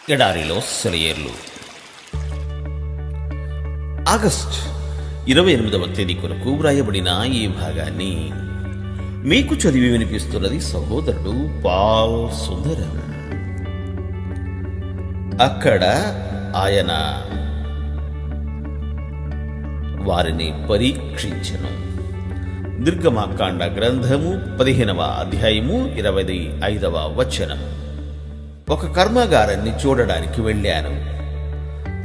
ఎడారిలో సెలయేర్లు. ఆగస్ట్ 28వ తేదీ కొరకు వ్రాయబడిన ఈ భాగాన్ని మీకు చదివి వినిపిస్తున్నది సహోదరుడు పాల్ సుందరం. అక్కడ ఆయన వారిని పరీక్షించెను. నిర్గమకాండ గ్రంథము 15వ అధ్యాయము 25వ వచనం. ఒక కర్మాగారాన్ని చూడడానికి వెళ్ళాను.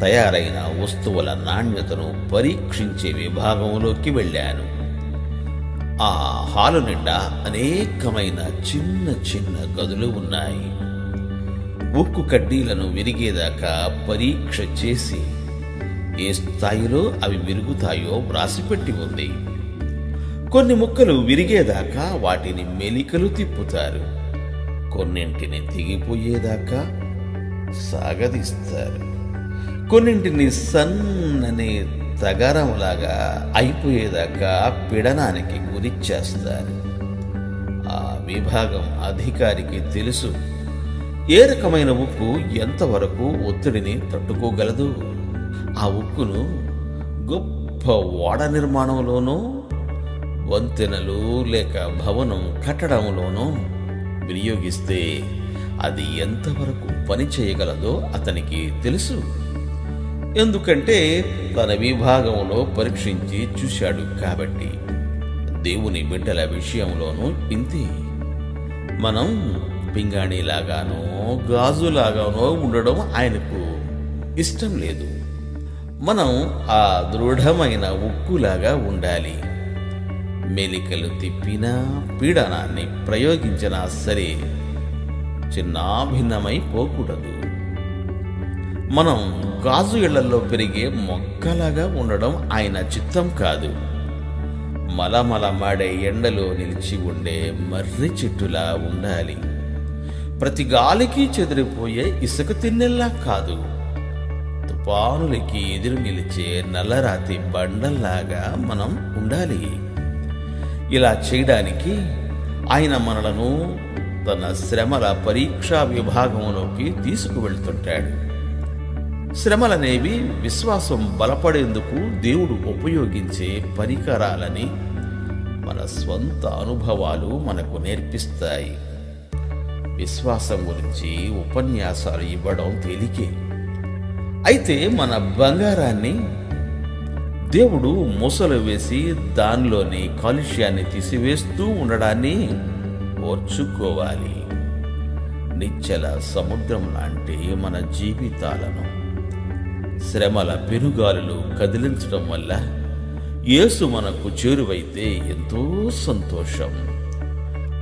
తయారైన వస్తువుల నాణ్యతను పరీక్షించే విభాగంలోకి వెళ్ళాను. ఆ హాలు నిండా అనేకమైన చిన్న చిన్న గదులు ఉన్నాయి. ఉక్కు కడ్డీలను విరిగేదాకా పరీక్ష చేసి ఏ స్థాయిలో అవి విరుగుతాయో వ్రాసిపెట్టి ఉంది. కొన్ని ముక్కలు విరిగేదాకా వాటిని మెలికలు తిప్పుతారు. కొన్నింటిని తెగిపోయేదాకా సాగదీస్తారు. కొన్నింటిని సన్నని తగరంలాగా అయిపోయేదాకా పీడనానికి గురిచేస్తారు. ఆ విభాగం అధికారికి తెలుసు ఏ రకమైన ఉక్కు ఎంతవరకు ఒత్తిడిని తట్టుకోగలదు. ఆ ఉక్కును గొప్ప ఓడ నిర్మాణంలోనూ, వంతెనలు లేక భవనం కట్టడంలోనూ వినియోగిస్తే అది ఎంతవరకు పని చేయగలదో అతనికి తెలుసు. ఎందుకంటే తన విభాగంలో పరీక్షించి చూశాడు కాబట్టి. దేవుని బిడ్డల విషయంలోనూ ఇంతే. మనం పింగాణిలాగానో గాజులాగానో ఉండడం ఆయనకు ఇష్టం లేదు. మనం ఆ దృఢమైన ఉక్కులాగా ఉండాలి. మెలికలు తిప్పినా, పీడనాన్ని ప్రయోగించినా సరే చిన్నాభిన్నమైపోకూడదు. మనం గాజు ఇళ్లలో పెరిగే మొక్కలాగా ఉండడం ఆయన చిత్తం కాదు. మలమలమాడే ఎండలో నిలిచి ఉండే మర్రి చెట్టులా ఉండాలి. ప్రతి గాలికి చెదిరిపోయే ఇసుక తిన్నెల్లా కాదు. తుఫానులకి ఎదురు నిలిచే నల్లరాతి బండల్లాగా మనం ఉండాలి. ఇలా చేయడానికి ఆయన మనలను తన శ్రమల పరీక్షా విభాగంలోకి తీసుకువెళ్తుంటాడు. శ్రమలనేవి విశ్వాసం బలపడేందుకు దేవుడు ఉపయోగించే పరికరాలని మన స్వంత అనుభవాలు మనకు నేర్పిస్తాయి. విశ్వాసం గురించి ఉపన్యాసాలు ఇవ్వడం తేలికే. అయితే మన బంగారాన్ని దేవుడు మూసలు వేసి దానిలోని కాలుష్యాన్ని తీసివేస్తూ ఉండడాన్ని ఓర్చుకోవాలి. నిశ్చల సముద్రం లాంటి మన జీవితాలను శ్రమల పెనుగాలులు కదిలించడం వల్ల యేసు మనకు చేరువైతే ఎంతో సంతోషం.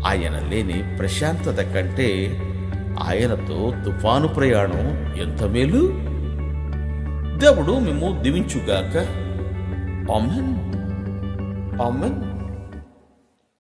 ఆయన లేని ప్రశాంతత కంటే ఆయనతో తుఫాను ప్రయాణం ఎంత మేలు. దేవుడు మేము దీవించుగాక. ఆమేన్. ఆమేన్.